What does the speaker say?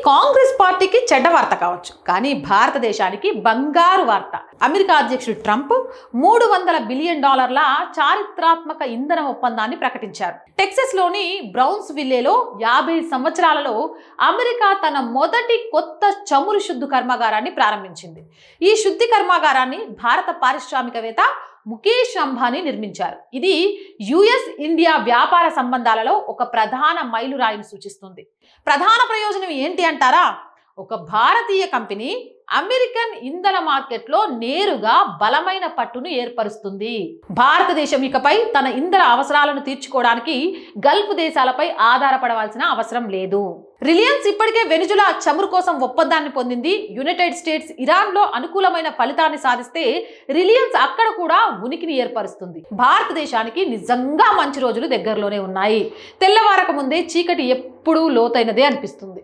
కాంగ్రెస్ పార్టీకి చెడ్డ వార్త కావచ్చు, కానీ భారతదేశానికి బంగారు వార్త. అమెరికా అధ్యక్షుడు ట్రంప్ $300 బిలియన్ చారిత్రాత్మక ఇంధన ఒప్పందాన్ని ప్రకటించారు. టెక్సస్లోని బ్రౌన్స్ విల్లేలో 50 సంవత్సరాలలో అమెరికా తన మొదటి కొత్త చమురు శుద్ధి కర్మాగారాన్ని ప్రారంభించింది. ఈ శుద్ధి కర్మాగారాన్ని భారత పారిశ్రామికవేత్త ముఖేష్ అంబానీ నిర్మించారు. ఇది యుఎస్ ఇండియా వ్యాపార సంబంధాలలో ఒక ప్రధాన మైలురాయిని సూచిస్తుంది. ప్రధాన ప్రయోజనం ఏంటి అంటారా? ఒక భారతీయ కంపెనీ అమెరికన్ ఇంధన మార్కెట్లో నేరుగా బలమైన పట్టును ఏర్పరుస్తుంది. భారతదేశం ఇకపై తన ఇంధన అవసరాలను తీర్చుకోవడానికి గల్ఫ్ దేశాలపై ఆధారపడవలసిన అవసరం లేదు. రిలయన్స్ ఇప్పటికే వెనిజులా చమురు కోసం ఒప్పందాన్ని పొందింది. యునైటెడ్ స్టేట్స్ ఇరాన్లో అనుకూలమైన ఫలితాన్ని సాధిస్తే రిలయన్స్ అక్కడ కూడా ఉనికిని ఏర్పరుస్తుంది. భారతదేశానికి నిజంగా మంచి రోజులు దగ్గరలోనే ఉన్నాయి. తెల్లవారక ముందే చీకటి ఎప్పుడూ లోతైనదే అనిపిస్తుంది.